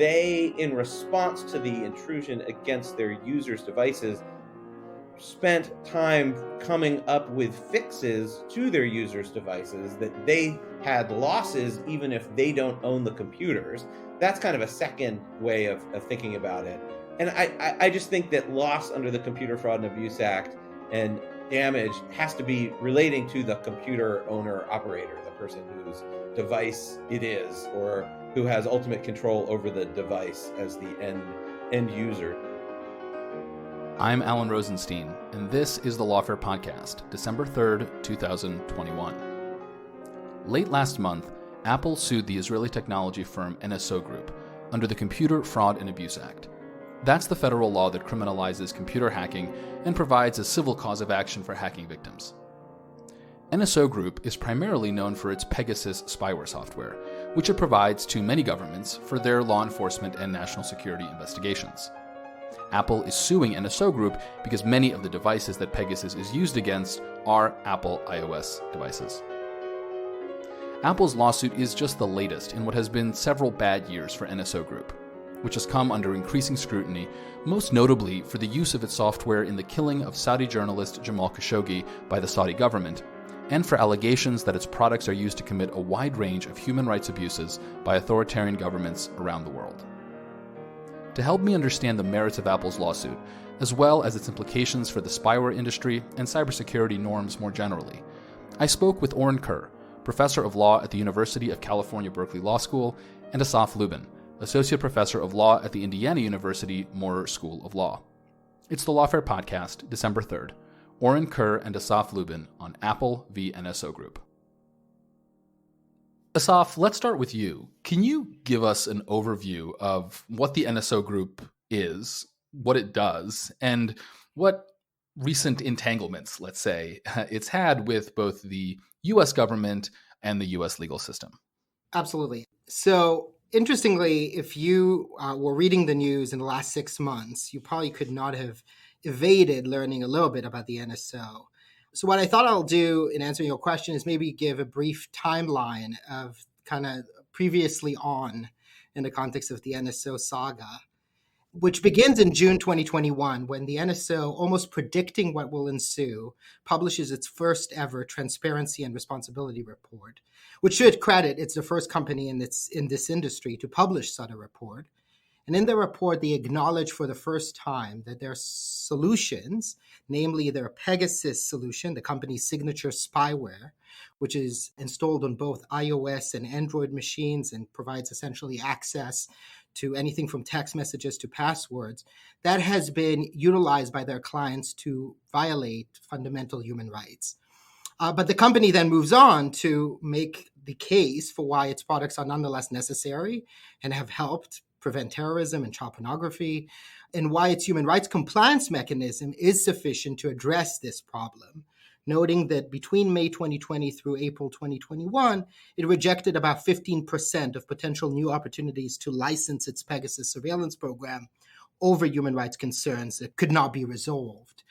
they, in response to the intrusion against their users' devices, spent time coming up with fixes to their users' devices, that they had losses even if they don't own the computers. That's kind of a second way of thinking about it. And I just think that loss under the Computer Fraud and Abuse Act and damage has to be relating to the computer owner operator, the person whose device it is, or who has ultimate control over the device as the end user. I'm Alan Rozenshtein, and this is the Lawfare Podcast, December 3rd, 2021. Late last month, Apple sued the Israeli technology firm NSO Group under the Computer Fraud and Abuse Act. That's the federal law that criminalizes computer hacking and provides a civil cause of action for hacking victims. NSO Group is primarily known for its Pegasus spyware software, which it provides to many governments for their law enforcement and national security investigations. Apple is suing NSO Group because many of the devices that Pegasus is used against are Apple iOS devices. Apple's lawsuit is just the latest in what has been several bad years for NSO Group, which has come under increasing scrutiny, most notably for the use of its software in the killing of Saudi journalist Jamal Khashoggi by the Saudi government, and for allegations that its products are used to commit a wide range of human rights abuses by authoritarian governments around the world. To help me understand the merits of Apple's lawsuit, as well as its implications for the spyware industry and cybersecurity norms more generally, I spoke with Orin Kerr, professor of law at the University of California, Berkeley Law School, and Asaf Lubin, associate professor of law at the Indiana University Maurer School of Law. It's the Lawfare Podcast, December 3rd. Orin Kerr and Asaf Lubin on Apple v. NSO Group. Asaf, let's start with you. Can you give us an overview of what the NSO Group is, what it does, and what recent entanglements, let's say, it's had with both the U.S. government and the U.S. legal system? Absolutely. So, interestingly, if you were reading the news in the last 6 months, you probably could not have evaded learning a little bit about the NSO. So what I thought I'll do in answering your question is maybe give a brief timeline of kind of previously on in the context of the NSO saga, which begins in June 2021 when the NSO, almost predicting what will ensue, publishes its first ever Transparency and Responsibility Report, which should credit it's the first company in this industry to publish such a report. And in the report, they acknowledge for the first time that their solutions, namely their Pegasus solution, the company's signature spyware, which is installed on both iOS and Android machines and provides essentially access to anything from text messages to passwords, that has been utilized by their clients to violate fundamental human rights. But the company then moves on to make the case for why its products are nonetheless necessary and have helped prevent terrorism and child pornography, and why its human rights compliance mechanism is sufficient to address this problem, noting that between May 2020 through April 2021, it rejected about 15% of potential new opportunities to license its Pegasus surveillance program over human rights concerns that could not be resolved.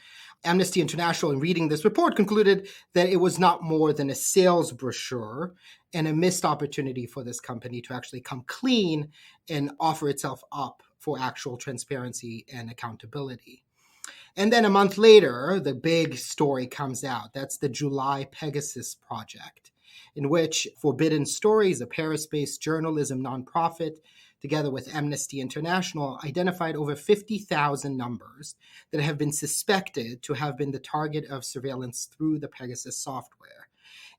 Amnesty International, in reading this report, concluded that it was not more than a sales brochure and a missed opportunity for this company to actually come clean and offer itself up for actual transparency and accountability. And then a month later, the big story comes out. That's the July Pegasus project, in which Forbidden Stories, a Paris-based journalism nonprofit, together with Amnesty International, identified over 50,000 numbers that have been suspected to have been the target of surveillance through the Pegasus software.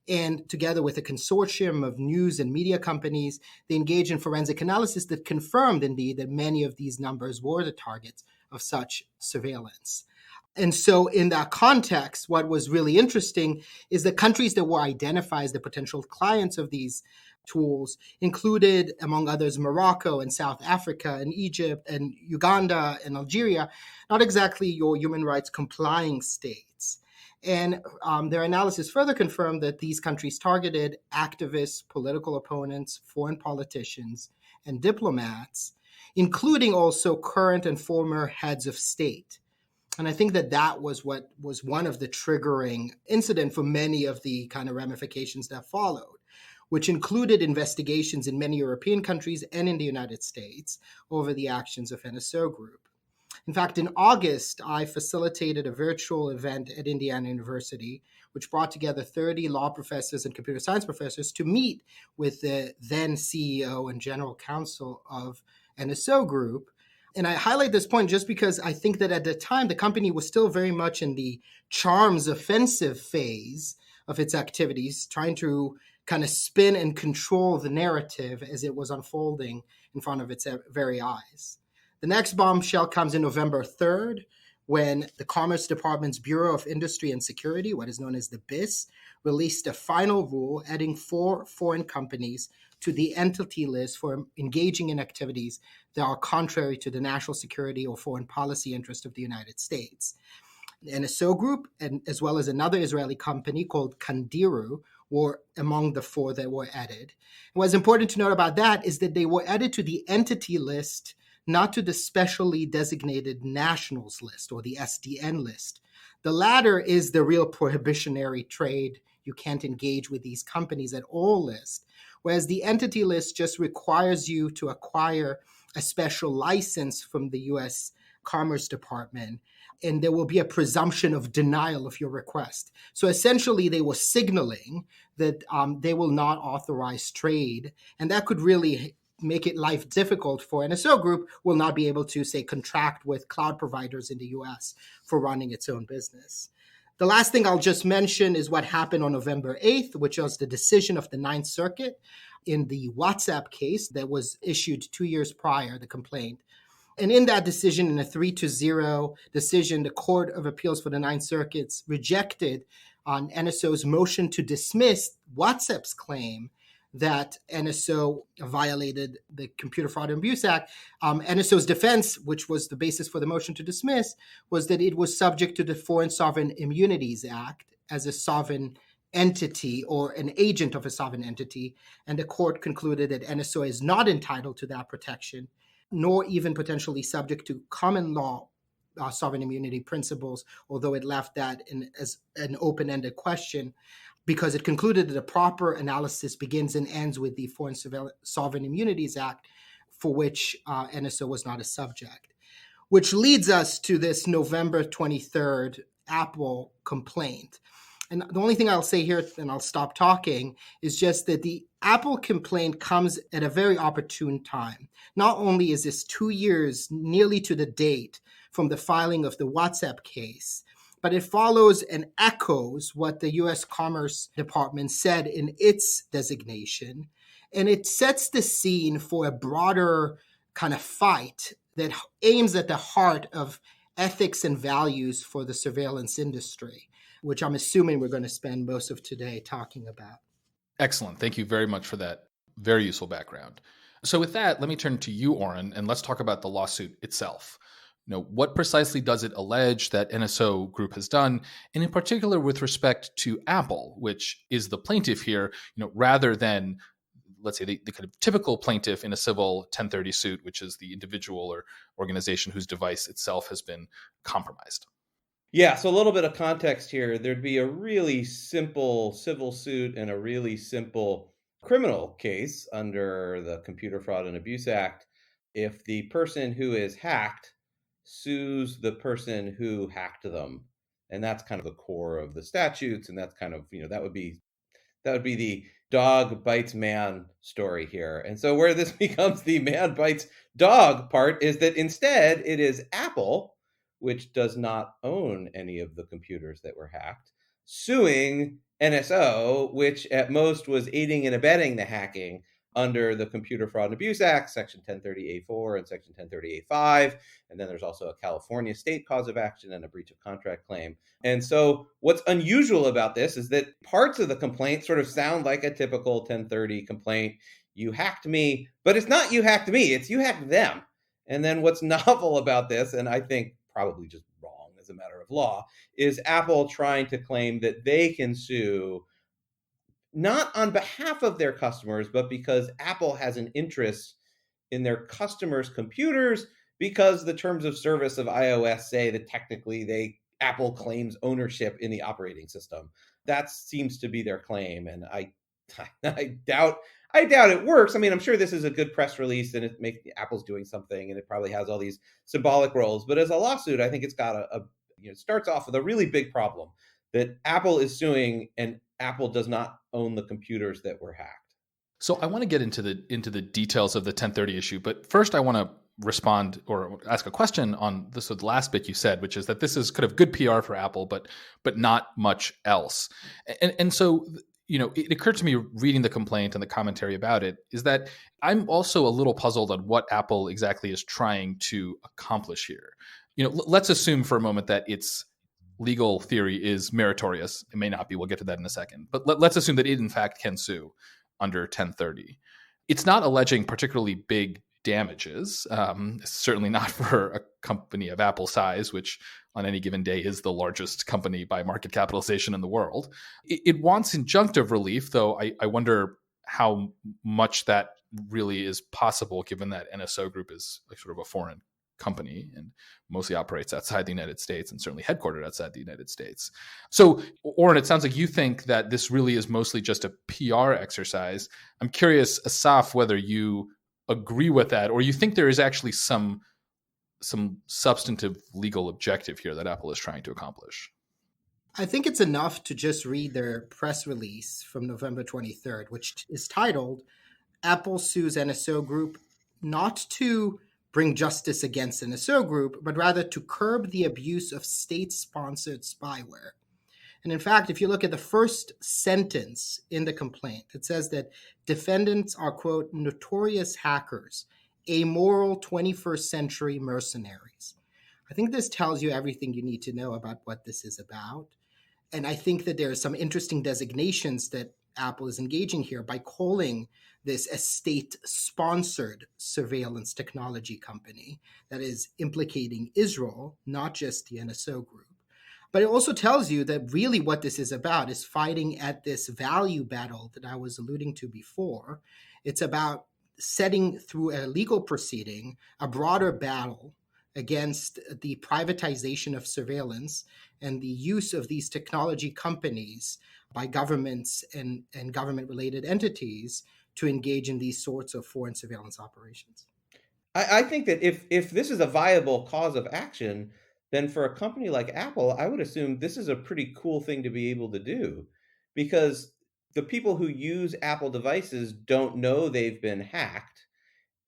And together with a consortium of news and media companies, they engaged in forensic analysis that confirmed, indeed, that many of these numbers were the targets of such surveillance. And so in that context, what was really interesting is the countries that were identified as the potential clients of these tools included, among others, Morocco and South Africa and Egypt and Uganda and Algeria, not exactly your human rights complying states. And their analysis further confirmed that these countries targeted activists, political opponents, foreign politicians, and diplomats, including also current and former heads of state. And I think that was what was one of the triggering incident for many of the kind of ramifications that followed, which included investigations in many European countries and in the United States over the actions of NSO Group. In fact, in August, I facilitated a virtual event at Indiana University, which brought together 30 law professors and computer science professors to meet with the then CEO and general counsel of NSO Group. And I highlight this point just because I think that at the time, the company was still very much in the charms offensive phase of its activities, trying to kind of spin and control the narrative as it was unfolding in front of its very eyes. The next bombshell comes in November 3rd, when the Commerce Department's Bureau of Industry and Security, what is known as the BIS, released a final rule adding 4 foreign companies to the entity list for engaging in activities that are contrary to the national security or foreign policy interest of the United States. The NSO Group, and as well as another Israeli company called Kandiru, were among the 4 that were added. And what's important to note about that is that they were added to the entity list, not to the specially designated nationals list or the SDN list. The latter is the real prohibitionary trade. You can't engage with these companies at all list, whereas the entity list just requires you to acquire a special license from the U.S. Commerce Department, and there will be a presumption of denial of your request. So essentially, they were signaling that they will not authorize trade, and that could really make it life difficult for NSO Group, will not be able to, say, contract with cloud providers in the US for running its own business. The last thing I'll just mention is what happened on November 8th, which was the decision of the Ninth Circuit in the WhatsApp case that was issued 2 years prior, the complaint. And in that decision, in a 3-0 decision, the Court of Appeals for the Ninth Circuit rejected on NSO's motion to dismiss WhatsApp's claim that NSO violated the Computer Fraud and Abuse Act. NSO's defense, which was the basis for the motion to dismiss, was that it was subject to the Foreign Sovereign Immunities Act as a sovereign entity or an agent of a sovereign entity. And the court concluded that NSO is not entitled to that protection, nor even potentially subject to common law sovereign immunity principles, although it left that as an open-ended question, because it concluded that a proper analysis begins and ends with the Foreign Sovereign Immunities Act, for which NSO was not a subject. Which leads us to this November 23rd Apple complaint. And the only thing I'll say here, and I'll stop talking, is just that the Apple complaint comes at a very opportune time. Not only is this 2 years, nearly to the date, from the filing of the WhatsApp case, but it follows and echoes what the U.S. Commerce Department said in its designation. And it sets the scene for a broader kind of fight that aims at the heart of ethics and values for the surveillance industry, which I'm assuming we're going to spend most of today talking about. Excellent. Thank you very much for that very useful background. So with that, let me turn to you, Orin, and let's talk about the lawsuit itself. What precisely does it allege that NSO Group has done, and in particular with respect to Apple, which is the plaintiff here, rather than, let's say, the kind of typical plaintiff in a civil 1030 suit, which is the individual or organization whose device itself has been compromised? Yeah, so a little bit of context here. There'd be a really simple civil suit and a really simple criminal case under the Computer Fraud and Abuse Act if the person who is hacked sues the person who hacked them. And that's kind of the core of the statutes. And that's kind of, that would be the dog bites man story here. And so where this becomes the man bites dog part is that instead it is Apple, which does not own any of the computers that were hacked, suing NSO, which at most was aiding and abetting the hacking under the Computer Fraud and Abuse Act, Section 1030A4 and Section 1030A5. And then there's also a California state cause of action and a breach of contract claim. And so what's unusual about this is that parts of the complaint sort of sound like a typical 1030 complaint. You hacked me, but it's not you hacked me, it's you hacked them. And then what's novel about this, and I think probably just wrong as a matter of law, is Apple trying to claim that they can sue not on behalf of their customers, but because Apple has an interest in their customers' computers, because the terms of service of iOS say that technically Apple claims ownership in the operating system. That seems to be their claim. And I I doubt it works. I mean, I'm sure this is a good press release and it makes Apple's doing something and it probably has all these symbolic roles. But as a lawsuit, I think it's got starts off with a really big problem that Apple is suing and Apple does not own the computers that were hacked. So I want to get into the details of the 1030 issue, but first I want to respond or ask a question on the last bit you said, which is that this is kind of good PR for Apple, but not much else. And so, it occurred to me reading the complaint and the commentary about it is that I'm also a little puzzled on what Apple exactly is trying to accomplish here. Let's assume for a moment that its legal theory is meritorious. It may not be. We'll get to that in a second. But let's assume that it, in fact, can sue under 1030. It's not alleging particularly big damages, certainly not for a company of Apple's size, which on any given day is the largest company by market capitalization in the world. It wants injunctive relief, though I wonder how much that really is possible, given that NSO Group is like sort of a foreign company and mostly operates outside the United States and certainly headquartered outside the United States. So, Orin, it sounds like you think that this really is mostly just a PR exercise. I'm curious, Asaf, whether you agree with that or you think there is actually some substantive legal objective here that Apple is trying to accomplish. I think it's enough to just read their press release from November 23rd, which is titled, Apple sues NSO Group not to bring justice against NSO Group, but rather to curb the abuse of state-sponsored spyware. And in fact, if you look at the first sentence in the complaint, it says that defendants are, quote, notorious hackers, amoral 21st century mercenaries. I think this tells you everything you need to know about what this is about. And I think that there are some interesting designations that Apple is engaging here by calling this a state-sponsored surveillance technology company that is implicating Israel, not just the NSO Group. But it also tells you that really what this is about is fighting at this value battle that I was alluding to before. It's about setting through a legal proceeding a broader battle against the privatization of surveillance and the use of these technology companies by governments and government-related entities to engage in these sorts of foreign surveillance operations. I think that if this is a viable cause of action, then for a company like Apple, I would assume this is a pretty cool thing to be able to do, because the people who use Apple devices don't know they've been hacked,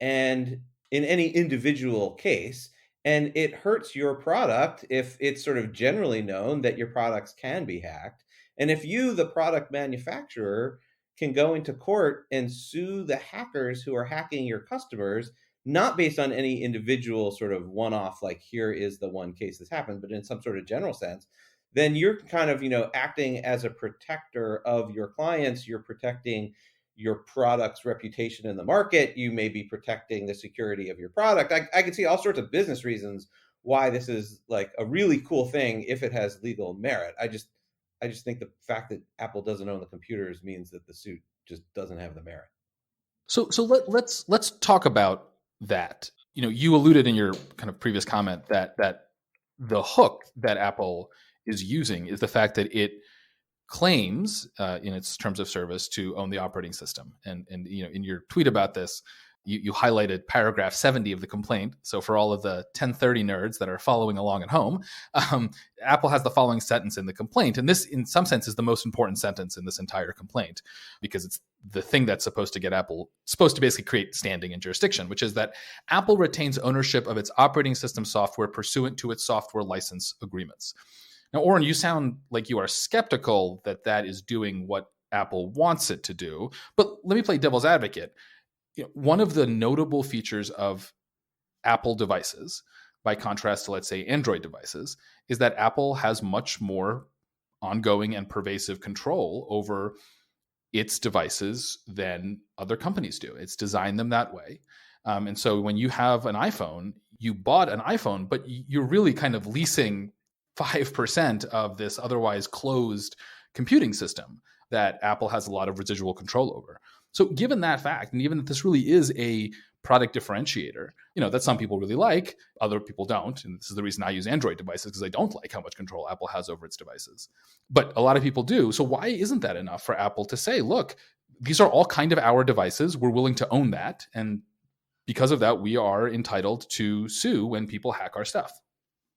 and in any individual case, and it hurts your product if it's sort of generally known that your products can be hacked. And if you, the product manufacturer, can go into court and sue the hackers who are hacking your customers, not based on any individual sort of one-off, like here is the one case this happened, but in some sort of general sense, then you're kind of, acting as a protector of your clients. You're protecting your product's reputation in the market. You may be protecting the security of your product. I can see all sorts of business reasons why this is like a really cool thing if it has legal merit. I just think the fact that Apple doesn't own the computers means that the suit just doesn't have the merit. So let's talk about that. You alluded in your kind of previous comment that the hook that Apple is using is the fact that it claims in its terms of service to own the operating system. And in your tweet about this, you highlighted paragraph 70 of the complaint. So for all of the 1030 nerds that are following along at home, Apple has the following sentence in the complaint. And this, in some sense, is the most important sentence in this entire complaint, because it's the thing that's supposed to basically create standing and jurisdiction, which is that Apple retains ownership of its operating system software pursuant to its software license agreements. Now, Orin, you sound like you are skeptical that is doing what Apple wants it to do. But let me play devil's advocate. One of the notable features of Apple devices, by contrast to, let's say, Android devices, is that Apple has much more ongoing and pervasive control over its devices than other companies do. It's designed them that way. And so when you have an iPhone, you bought an iPhone, but you're really kind of leasing 5% of this otherwise closed computing system that Apple has a lot of residual control over. So given that fact, and given that this really is a product differentiator, that some people really like, other people don't. And this is the reason I use Android devices, because I don't like how much control Apple has over its devices. But a lot of people do. So why isn't that enough for Apple to say, look, these are all kind of our devices. We're willing to own that. And because of that, we are entitled to sue when people hack our stuff.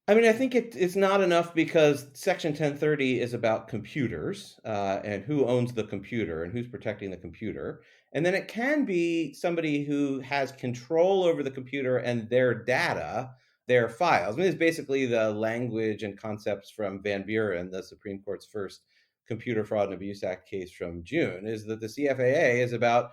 I mean, I think it's not enough because Section 1030 is about computers and who owns the computer and who's protecting the computer. And then it can be somebody who has control over the computer and their data, their files. I mean, it's basically the language and concepts from Van Buren, the Supreme Court's first Computer Fraud and Abuse Act case from June, is that the CFAA is about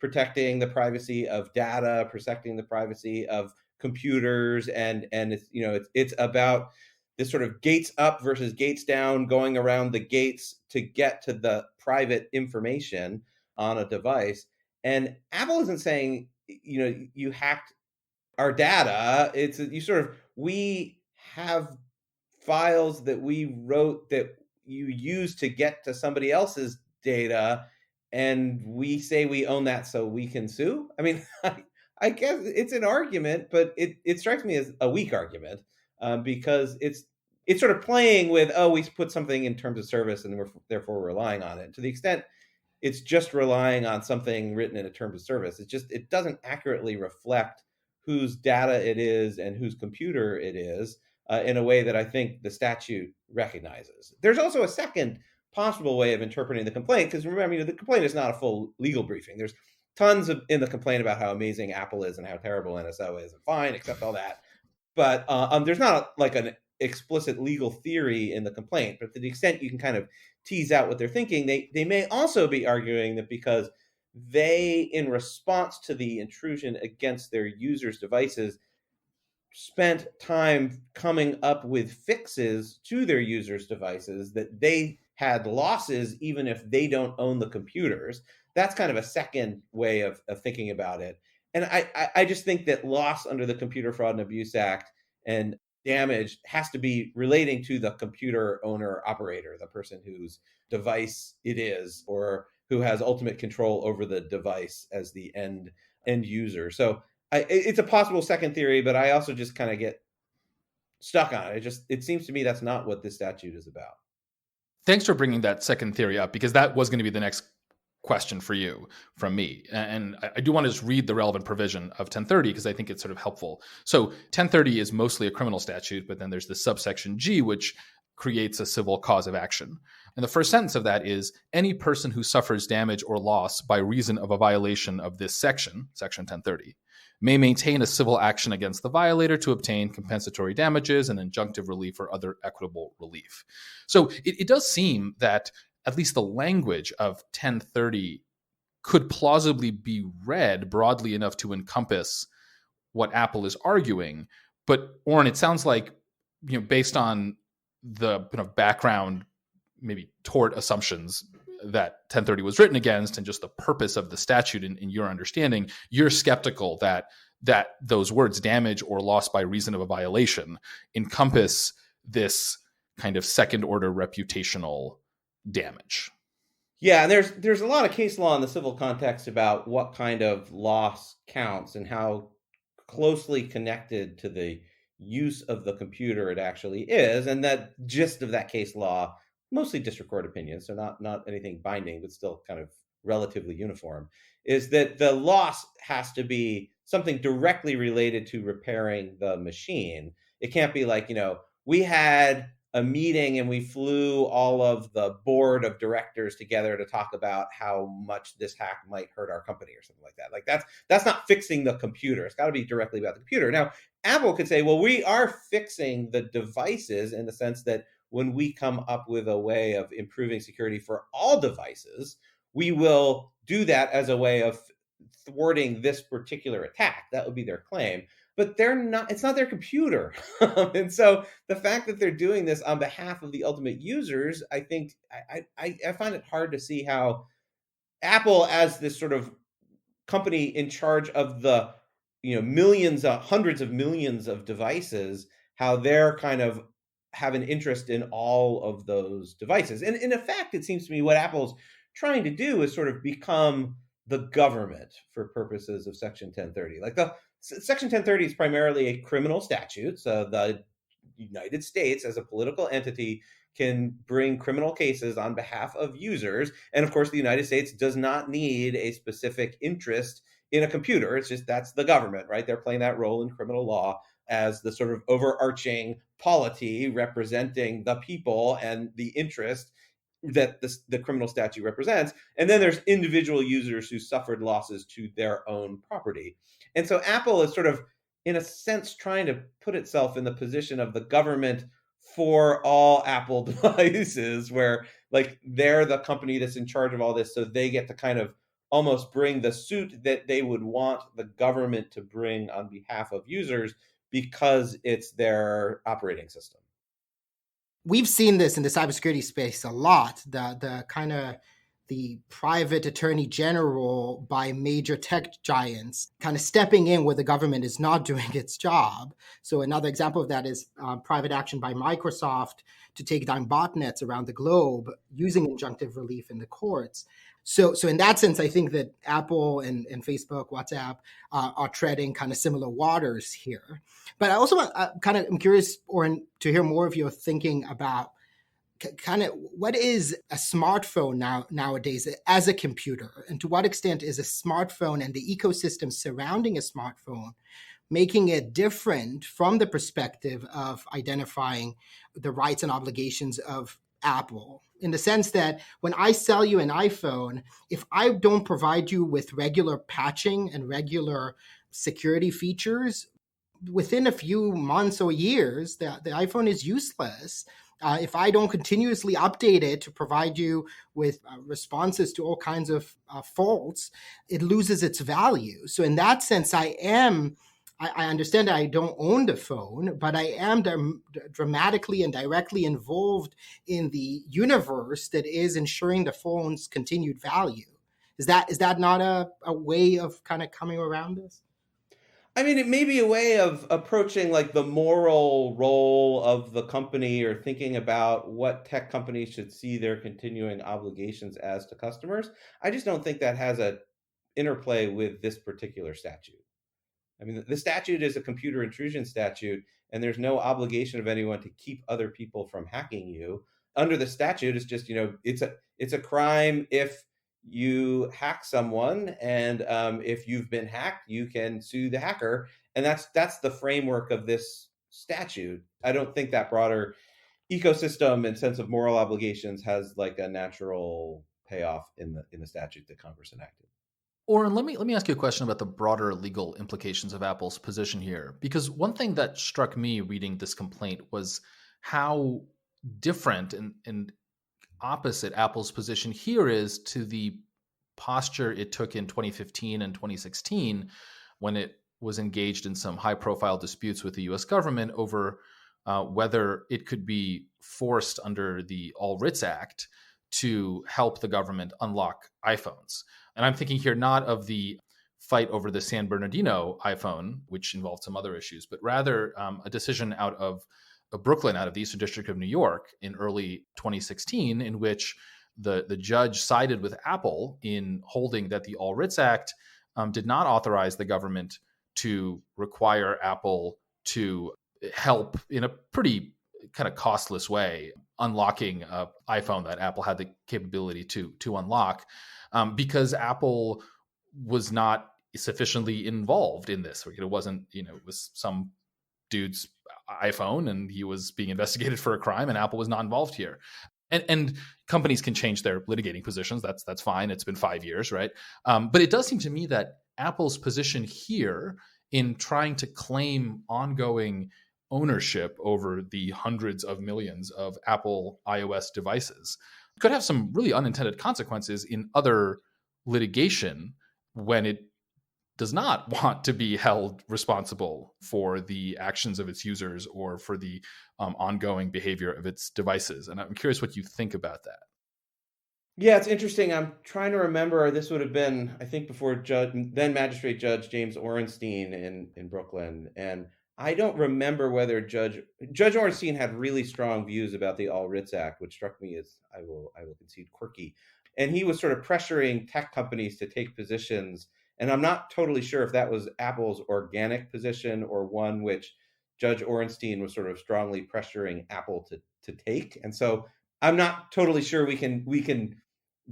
protecting the privacy of data, protecting the privacy of computers, and it's about this sort of gates up versus gates down, going around the gates to get to the private information on a device. And Apple isn't saying, you hacked our data. It's we have files that we wrote that you use to get to somebody else's data, and we say we own that so we can sue. I mean, I guess it's an argument, but it strikes me as a weak argument because it's sort of playing with, we put something in terms of service and we're therefore relying on it. To the extent it's just relying on something written in a terms of service, it doesn't accurately reflect whose data it is and whose computer it is in a way that I think the statute recognizes. There's also a second possible way of interpreting the complaint, because remember, the complaint is not a full legal briefing. There's tons in the complaint about how amazing Apple is and how terrible NSO is, and fine, accept all that. But there's not like an explicit legal theory in the complaint. But to the extent you can kind of tease out what they're thinking, they may also be arguing that because they, in response to the intrusion against their users' devices, spent time coming up with fixes to their users' devices, that they had losses even if they don't own the computers. That's kind of a second way of thinking about it. And I just think that loss under the Computer Fraud and Abuse Act and damage has to be relating to the computer owner operator, the person whose device it is, or who has ultimate control over the device as the end user. So it's a possible second theory, but I also just kind of get stuck on it. It seems to me that's not what this statute is about. Thanks for bringing that second theory up, because that was going to be the next question for you from me. And I do want to just read the relevant provision of 1030 because I think it's sort of helpful. So 1030 is mostly a criminal statute, but then there's the subsection G, which creates a civil cause of action. And the first sentence of that is, any person who suffers damage or loss by reason of a violation of this section, section 1030, may maintain a civil action against the violator to obtain compensatory damages and injunctive relief or other equitable relief. So it does seem that at least the language of 1030 could plausibly be read broadly enough to encompass what Apple is arguing. But Orin, it sounds like, based on the kind of background, maybe tort assumptions that 1030 was written against and just the purpose of the statute in your understanding, you're skeptical that those words, damage or loss by reason of a violation, encompass this kind of second order reputational damage. Yeah, and there's a lot of case law in the civil context about what kind of loss counts and how closely connected to the use of the computer it actually is. And that gist of that case law, mostly district court opinions, so not anything binding, but still kind of relatively uniform, is that the loss has to be something directly related to repairing the machine. It can't be like, we had a meeting and we flew all of the board of directors together to talk about how much this hack might hurt our company or something like that. Like that's not fixing the computer. It's got to be directly about the computer. Now, Apple could say, well, we are fixing the devices in the sense that when we come up with a way of improving security for all devices, we will do that as a way of thwarting this particular attack. That would be their claim. But it's not their computer. And so the fact that they're doing this on behalf of the ultimate users, I think I find it hard to see how Apple, as this sort of company in charge of the millions, hundreds of millions of devices, how they're kind of have an interest in all of those devices. And in effect, it seems to me what Apple's trying to do is sort of become the government for purposes of Section 1030. Like Section 1030 is primarily a criminal statute. So the United States as a political entity can bring criminal cases on behalf of users. And of course, the United States does not need a specific interest in a computer. It's just that's the government, right? They're playing that role in criminal law as the sort of overarching polity representing the people and the interest that the criminal statute represents. And then there's individual users who suffered losses to their own property. And so Apple is sort of, in a sense, trying to put itself in the position of the government for all Apple devices, where like they're the company that's in charge of all this. So they get to kind of almost bring the suit that they would want the government to bring on behalf of users because it's their operating system. We've seen this in the cybersecurity space a lot, the kind of the private attorney general by major tech giants kind of stepping in where the government is not doing its job. So another example of that is private action by Microsoft to take down botnets around the globe using injunctive relief in the courts. So in that sense, I think that Apple and Facebook, WhatsApp are treading kind of similar waters here. But I also I'm curious, Orin, to hear more of your thinking about kind of what is a smartphone nowadays as a computer, and to what extent is a smartphone and the ecosystem surrounding a smartphone making it different from the perspective of identifying the rights and obligations of Apple, in the sense that when I sell you an iPhone, if I don't provide you with regular patching and regular security features, within a few months or years, the iPhone is useless. If I don't continuously update it to provide you with responses to all kinds of faults, it loses its value. So in that sense, I understand that I don't own the phone, but I am dramatically and directly involved in the universe that is ensuring the phone's continued value. Is that not a way of kind of coming around this? I mean, it may be a way of approaching like the moral role of the company, or thinking about what tech companies should see their continuing obligations as to customers. I just don't think that has a interplay with this particular statute. I mean, the statute is a computer intrusion statute, and there's no obligation of anyone to keep other people from hacking you. Under the statute, it's just, it's a crime if you hack someone, and if you've been hacked, you can sue the hacker, and that's the framework of this statute. I don't think that broader ecosystem and sense of moral obligations has like a natural payoff in the statute that Congress enacted. Orin, let me ask you a question about the broader legal implications of Apple's position here, because one thing that struck me reading this complaint was how different and opposite Apple's position here is to the posture it took in 2015 and 2016 when it was engaged in some high-profile disputes with the U.S. government over whether it could be forced under the All Writs Act to help the government unlock iPhones. And I'm thinking here not of the fight over the San Bernardino iPhone, which involved some other issues, but rather a decision out of Brooklyn, out of the Eastern District of New York in early 2016, in which the judge sided with Apple in holding that the All Writs Act did not authorize the government to require Apple to help in a pretty kind of costless way unlocking an iPhone that Apple had the capability to unlock, because Apple was not sufficiently involved in this. It wasn't, it was some dude's iPhone and he was being investigated for a crime, and Apple was not involved here. And companies can change their litigating positions. That's fine. It's been 5 years, right? But it does seem to me that Apple's position here in trying to claim ongoing ownership over the hundreds of millions of Apple iOS devices could have some really unintended consequences in other litigation when it does not want to be held responsible for the actions of its users or for the ongoing behavior of its devices. And I'm curious what you think about that. Yeah, it's interesting. I'm trying to remember. This would have been, I think, before then Magistrate Judge James Orenstein in Brooklyn. And I don't remember whether Judge Orenstein had really strong views about the All Writs Act, which struck me as, I will concede, quirky. And he was sort of pressuring tech companies to take positions. And I'm not totally sure if that was Apple's organic position or one which Judge Orenstein was sort of strongly pressuring Apple to take. And so I'm not totally sure we can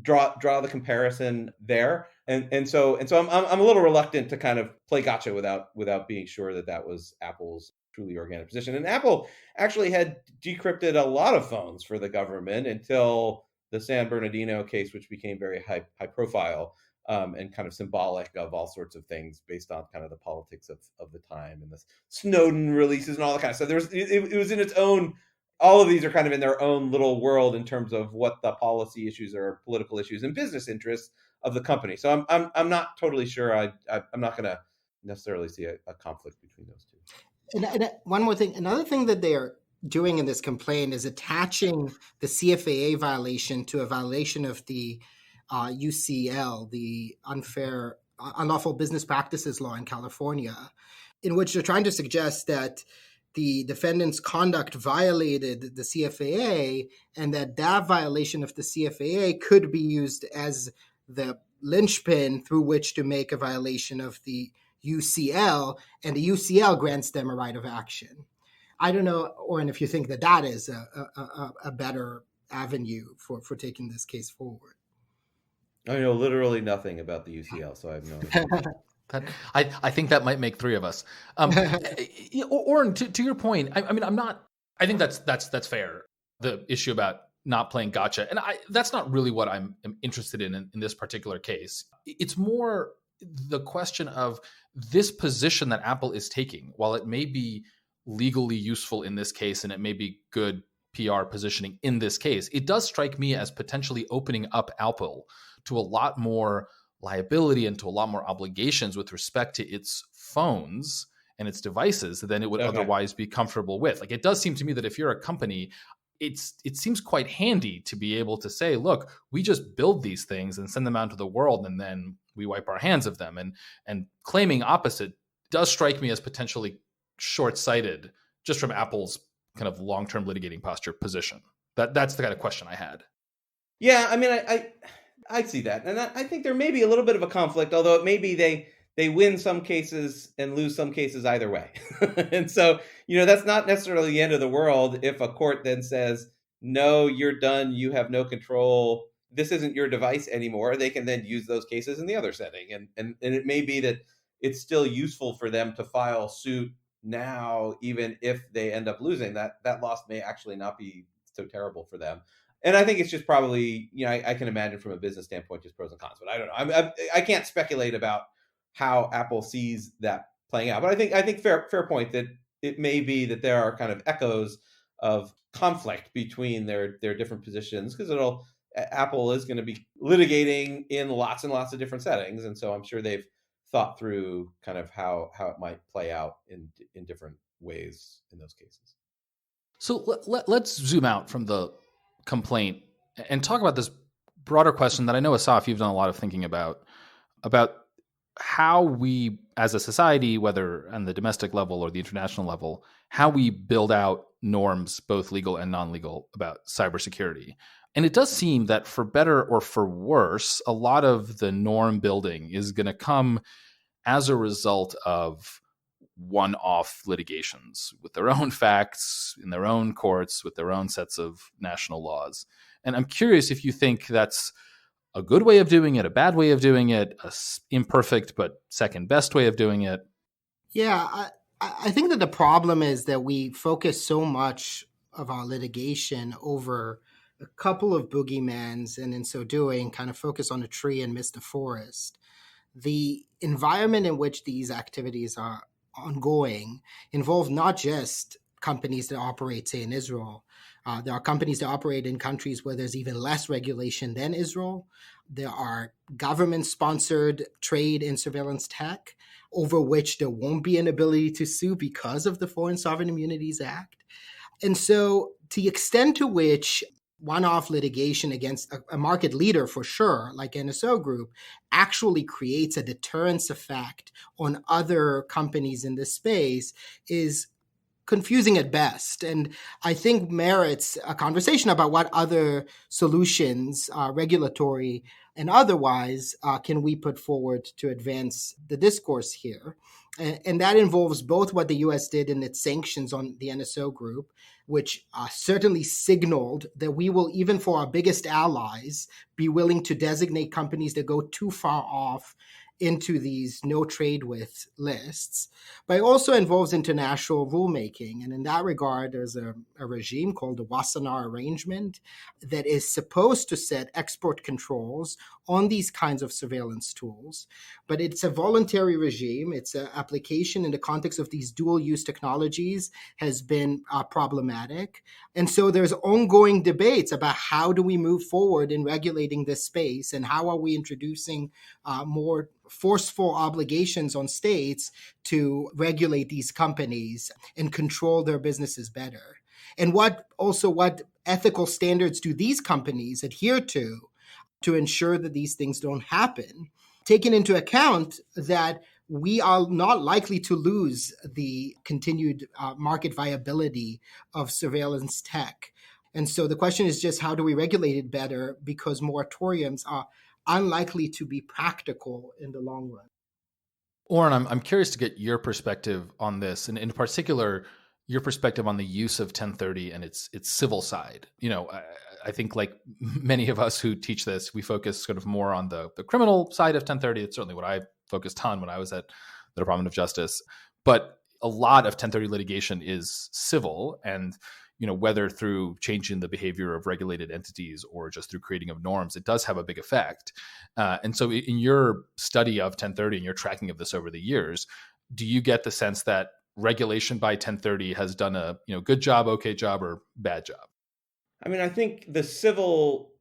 draw the comparison there. And so I'm a little reluctant to kind of play gotcha without being sure that was Apple's truly organic position. And Apple actually had decrypted a lot of phones for the government until the San Bernardino case, which became very high profile, and kind of symbolic of all sorts of things based on kind of the politics of the time and the Snowden releases and all that kind of stuff. It was in its own. All of these are kind of in their own little world in terms of what the policy issues or political issues and business interests of the company. So I'm not totally sure. I'm not going to necessarily see a conflict between those two. And one more thing, another thing that they're doing in this complaint is attaching the CFAA violation to a violation of the UCL, the unlawful business practices law in California, in which they're trying to suggest that the defendant's conduct violated the CFAA, and that violation of the CFAA could be used as the linchpin through which to make a violation of the UCL, and the UCL grants them a right of action. I don't know, Orin, if you think that is a better avenue for taking this case forward. I know literally nothing about the UCL, so I have no idea. I think that might make three of us. Orin, to your point, I think that's fair. The issue about not playing gotcha, and that's not really what I'm interested in this particular case. It's more the question of this position that Apple is taking. While it may be legally useful in this case, and it may be good PR positioning in this case, it does strike me as potentially opening up Apple to a lot more liability and to a lot more obligations with respect to its phones and its devices than it would otherwise be comfortable with. Like, it does seem to me that if you're a company, it seems quite handy to be able to say, look, we just build these things and send them out to the world, and then we wipe our hands of them. And claiming opposite does strike me as potentially short-sighted just from Apple's kind of long-term litigating posture position. That's the kind of question I had. Yeah, I mean, I see that. And I think there may be a little bit of a conflict, although it may be they win some cases and lose some cases either way. And so, that's not necessarily the end of the world if a court then says, no, you're done, you have no control, this isn't your device anymore. They can then use those cases in the other setting. And it may be that it's still useful for them to file suit now, even if they end up losing. That loss may actually not be so terrible for them. And I think it's just probably, I can imagine from a business standpoint, just pros and cons. But I don't know. I can't speculate about how Apple sees that playing out. But I think fair point that it may be that there are kind of echoes of conflict between their different positions, because Apple is going to be litigating in lots and lots of different settings, and so I'm sure they've thought through kind of how it might play out in different ways in those cases. So let's zoom out from the complaint and talk about this broader question that I know, Asaf, you've done a lot of thinking about how we as a society, whether on the domestic level or the international level, how we build out norms, both legal and non-legal, about cybersecurity. And it does seem that for better or for worse, a lot of the norm building is going to come as a result of one-off litigations with their own facts, in their own courts, with their own sets of national laws. And I'm curious if you think that's a good way of doing it, a bad way of doing it, a imperfect but second best way of doing it. Yeah, I think that the problem is that we focus so much of our litigation over a couple of boogeymans, and in so doing, kind of focus on a tree and miss the forest. The environment in which these activities are ongoing involve not just companies that operate, say, in Israel. There are companies that operate in countries where there's even less regulation than Israel. There are government-sponsored trade in surveillance tech over which there won't be an ability to sue because of the Foreign Sovereign Immunities Act. And so to the extent to which one-off litigation against a market leader, for sure, like NSO Group, actually creates a deterrence effect on other companies in this space is confusing at best. And I think merits a conversation about what other solutions, regulatory and otherwise, can we put forward to advance the discourse here. And that involves both what the U.S. did in its sanctions on the NSO Group, which certainly signaled that we will, even for our biggest allies, be willing to designate companies that go too far off into these no trade with lists, but it also involves international rulemaking. And in that regard, there's a regime called the Wassenaar Arrangement that is supposed to set export controls on these kinds of surveillance tools. But it's a voluntary regime. Its application in the context of these dual-use technologies has been problematic. And so there's ongoing debates about how do we move forward in regulating this space, and how are we introducing more forceful obligations on states to regulate these companies and control their businesses better. And what ethical standards do these companies adhere to ensure that these things don't happen, taking into account that we are not likely to lose the continued market viability of surveillance tech. And so the question is just, how do we regulate it better, because moratoriums are unlikely to be practical in the long run. Orin, I'm curious to get your perspective on this, and in particular, your perspective on the use of 1030 and its civil side. I think, like many of us who teach this, we focus sort of more on the criminal side of 1030. It's certainly what I focused on when I was at the Department of Justice. But a lot of 1030 litigation is civil, and whether through changing the behavior of regulated entities or just through creating of norms, it does have a big effect. And so in your study of 1030 and your tracking of this over the years, do you get the sense that regulation by 1030 has done a good job, okay job, or bad job? I mean, I think the civil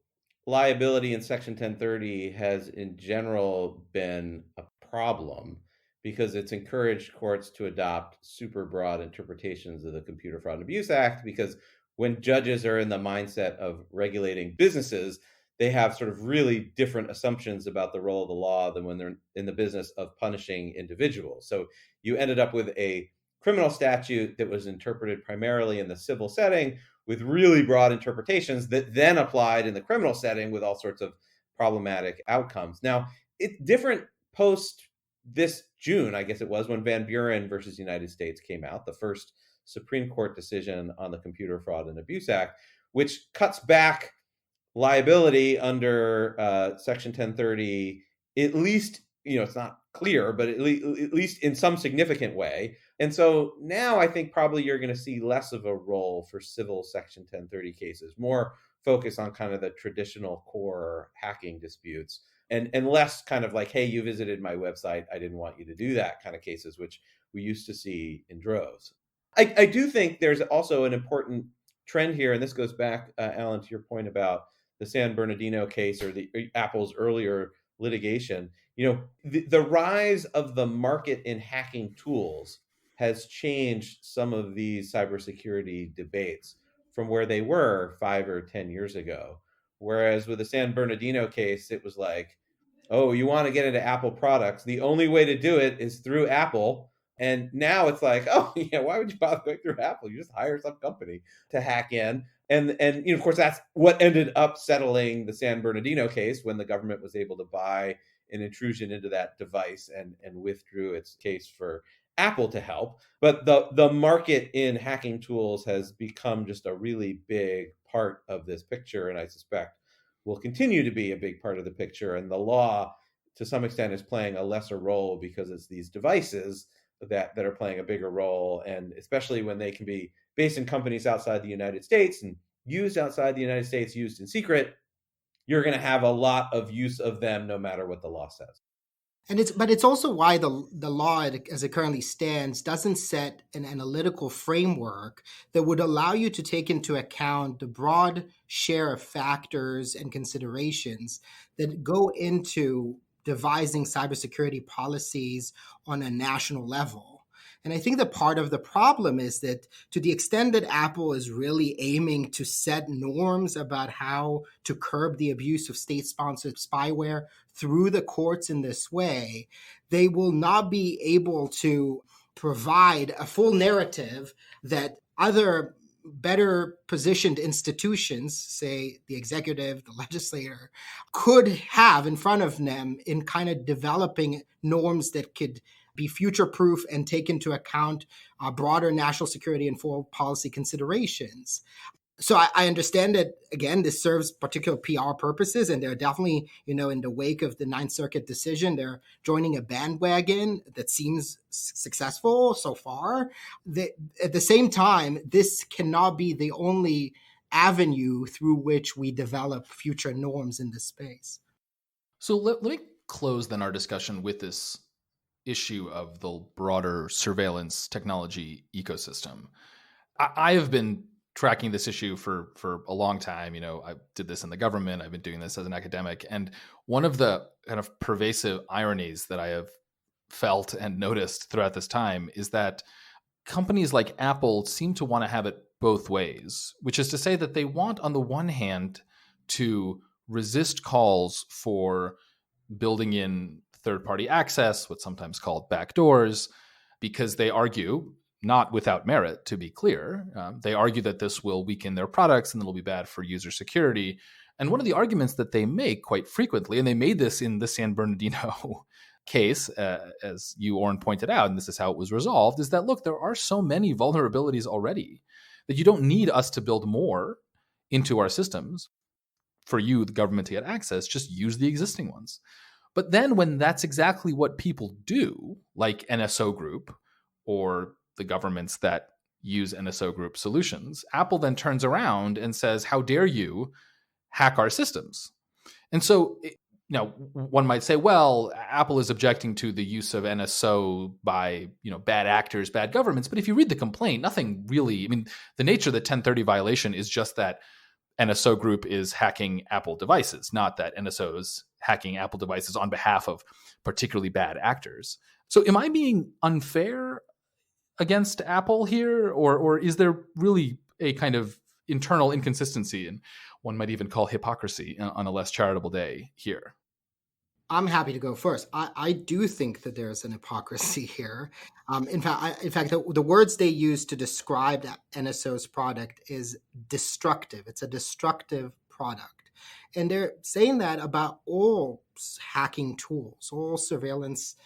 liability in Section 1030 has in general been a problem, because it's encouraged courts to adopt super broad interpretations of the Computer Fraud and Abuse Act, because when judges are in the mindset of regulating businesses, they have sort of really different assumptions about the role of the law than when they're in the business of punishing individuals. So you ended up with a criminal statute that was interpreted primarily in the civil setting with really broad interpretations that then applied in the criminal setting with all sorts of problematic outcomes. Now, it's different post this June, I guess it was, when Van Buren versus United States came out, the first Supreme Court decision on the Computer Fraud and Abuse Act, which cuts back liability under Section 1030, at least, it's not clear, but at least in some significant way. And so now I think probably you're going to see less of a role for civil Section 1030 cases, more focus on kind of the traditional core hacking disputes, and less kind of like, hey, you visited my website, I didn't want you to do that kind of cases, which we used to see in droves. I do think there's also an important trend here, and this goes back, Alan, to your point about the San Bernardino case or the Apple's earlier litigation. The rise of the market in hacking tools has changed some of these cybersecurity debates from where they were 5 or 10 years ago. Whereas with the San Bernardino case, it was like, oh, you want to get into Apple products, the only way to do it is through Apple. And now it's like, oh, yeah, why would you bother going through Apple? You just hire some company to hack in. And of course, that's what ended up settling the San Bernardino case, when the government was able to buy an intrusion into that device and withdrew its case for Apple to help. But the market in hacking tools has become just a really big part of this picture, and I suspect will continue to be a big part of the picture. And the law, to some extent, is playing a lesser role because it's these devices that are playing a bigger role, and especially when they can be based in companies outside the United States and used outside the United States, used in secret, you're going to have a lot of use of them no matter what the law says. But it's also why the law, as it currently stands, doesn't set an analytical framework that would allow you to take into account the broad share of factors and considerations that go into devising cybersecurity policies on a national level. And I think that part of the problem is that, to the extent that Apple is really aiming to set norms about how to curb the abuse of state-sponsored spyware through the courts in this way, they will not be able to provide a full narrative that other better positioned institutions, say the executive, the legislator, could have in front of them in kind of developing norms that could be future-proof and take into account broader national security and foreign policy considerations. So I understand that, again, this serves particular PR purposes, and they're definitely, in the wake of the Ninth Circuit decision, they're joining a bandwagon that seems successful so far. At the same time, this cannot be the only avenue through which we develop future norms in this space. So let me close then our discussion with this issue of the broader surveillance technology ecosystem. I have been tracking this issue for a long time. I did this in the government. I've been doing this as an academic. And one of the kind of pervasive ironies that I have felt and noticed throughout this time is that companies like Apple seem to want to have it both ways, which is to say that they want, on the one hand, to resist calls for building in third-party access, what's sometimes called backdoors, because they argue, not without merit, to be clear. They argue that this will weaken their products and it'll be bad for user security. And one of the arguments that they make quite frequently, and they made this in the San Bernardino case, as you, Orin, pointed out, and this is how it was resolved, is that, look, there are so many vulnerabilities already that you don't need us to build more into our systems for you, the government, to get access. Just use the existing ones. But then when that's exactly what people do, like NSO Group or the governments that use NSO Group solutions, Apple then turns around and says, how dare you hack our systems? And so, one might say, well, Apple is objecting to the use of NSO by, bad actors, bad governments. But if you read the complaint, nothing really, the nature of the 1030 violation is just that NSO Group is hacking Apple devices, not that NSO is hacking Apple devices on behalf of particularly bad actors. So am I being unfair against Apple here, or is there really a kind of internal inconsistency, and one might even call hypocrisy on a less charitable day here? I'm happy to go first. I do think that there's an hypocrisy here. In fact, the words they use to describe NSO's product is destructive. It's a destructive product. And they're saying that about all hacking tools, all surveillance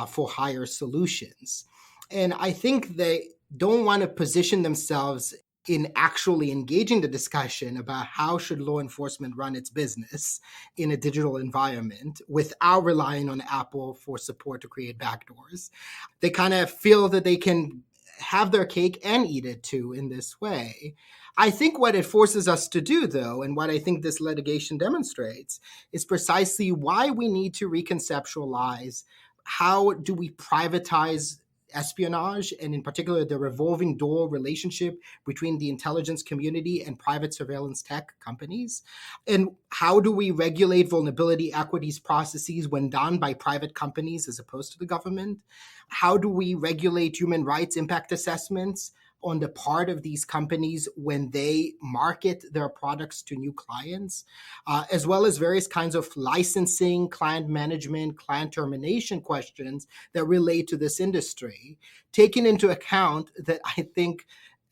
for hire solutions. And I think they don't want to position themselves in actually engaging the discussion about how should law enforcement run its business in a digital environment without relying on Apple for support to create backdoors. They kind of feel that they can have their cake and eat it too in this way. I think what it forces us to do, though, and what I think this litigation demonstrates, is precisely why we need to reconceptualize how do we privatize espionage, and in particular, the revolving door relationship between the intelligence community and private surveillance tech companies. And how do we regulate vulnerability equities processes when done by private companies as opposed to the government? How do we regulate human rights impact assessments on the part of these companies when they market their products to new clients, as well as various kinds of licensing, client management, client termination questions that relate to this industry, taking into account that I think,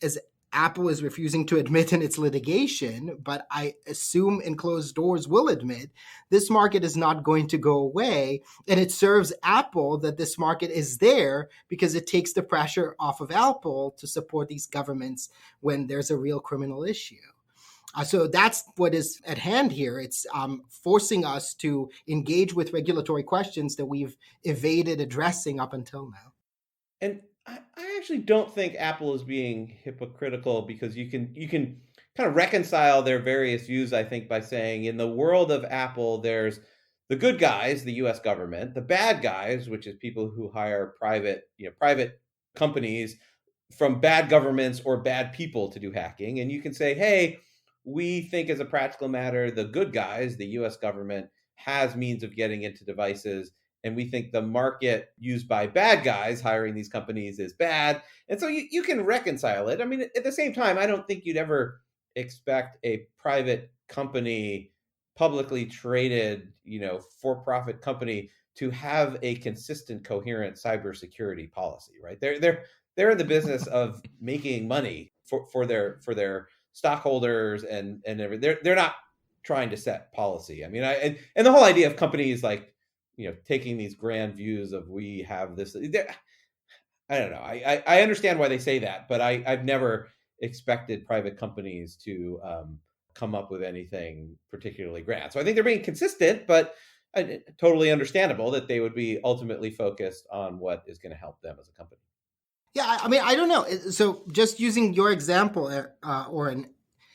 as Apple is refusing to admit in its litigation, but I assume in closed doors will admit, this market is not going to go away. And it serves Apple that this market is there because it takes the pressure off of Apple to support these governments when there's a real criminal issue. So that's what is at hand here. It's forcing us to engage with regulatory questions that we've evaded addressing up until now. And I actually don't think Apple is being hypocritical, because you can kind of reconcile their various views, I think, by saying in the world of Apple, there's the good guys, the US government, the bad guys, which is people who hire private companies from bad governments or bad people to do hacking. And you can say, hey, we think as a practical matter, the good guys, the US government, has means of getting into devices. And we think the market used by bad guys hiring these companies is bad. And so you can reconcile it. I mean, at the same time, I don't think you'd ever expect a private company, publicly traded, for-profit company to have a consistent, coherent cybersecurity policy, right? They're in the business of making money for their stockholders and everything. They're not trying to set policy. I mean, and the whole idea of companies like, taking these grand views of we have this. I don't know. I understand why they say that, but I've never expected private companies to come up with anything particularly grand. So I think they're being consistent, but totally understandable that they would be ultimately focused on what is going to help them as a company. Yeah, I mean, I don't know. So just using your example, Orin,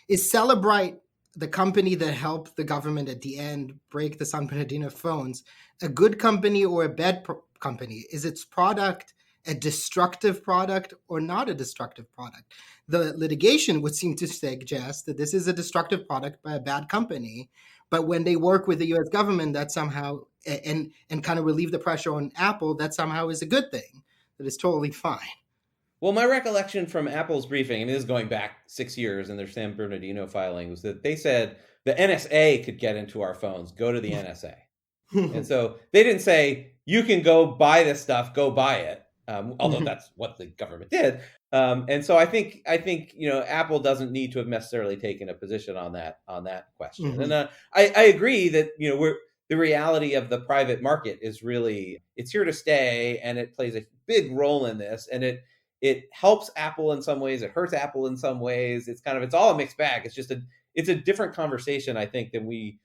is Celebrite, the company that helped the government at the end break the San Bernardino phones, a good company or a bad company? Is its product a destructive product or not a destructive product? The litigation would seem to suggest that this is a destructive product by a bad company, but when they work with the U.S. government, that somehow, and kind of relieve the pressure on Apple, that somehow is a good thing, that is totally fine. Well, my recollection from Apple's briefing, and this is going back 6 years in their San Bernardino filing, was that they said the NSA could get into our phones, go to the NSA. And so they didn't say, you can go buy this stuff, go buy it. Although that's what the government did. And so I think Apple doesn't need to have necessarily taken a position on that question. Mm-hmm. And I agree that the reality of the private market is really, it's here to stay, and it plays a big role in this, and it helps Apple in some ways, it hurts Apple in some ways. It's all a mixed bag. It's a different conversation, I think, than we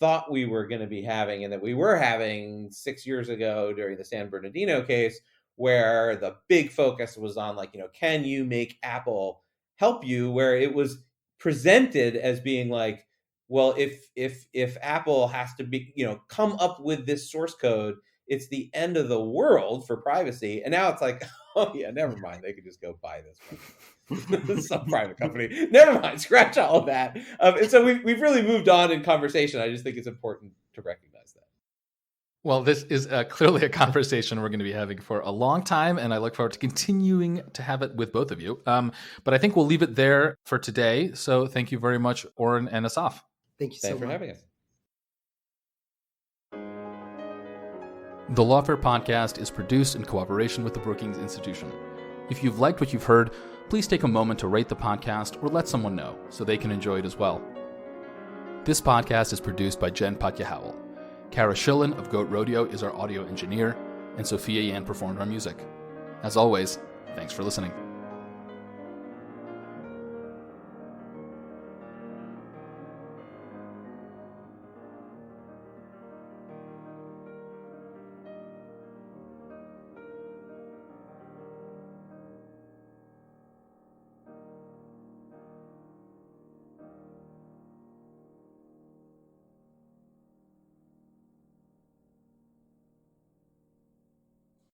thought we were going to be having, and that we were having 6 years ago during the San Bernardino case, where the big focus was on can you make Apple help you, where it was presented as being like, well, if Apple has to be, come up with this source code, it's the end of the world for privacy. And now it's like, oh yeah, never mind. They could just go buy this some private company. Never mind. Scratch all of that. And so we've really moved on in conversation. I just think it's important to recognize that. Well, this is clearly a conversation we're going to be having for a long time, and I look forward to continuing to have it with both of you. But I think we'll leave it there for today. So thank you very much, Orin and Asaf. Thank you so much for having us. The Lawfare Podcast is produced in cooperation with the Brookings Institution. If you've liked what you've heard, please take a moment to rate the podcast or let someone know so they can enjoy it as well. This podcast is produced by Jen Patya-Howell. Kara Schillen of Goat Rodeo is our audio engineer, and Sophia Yan performed our music. As always, thanks for listening.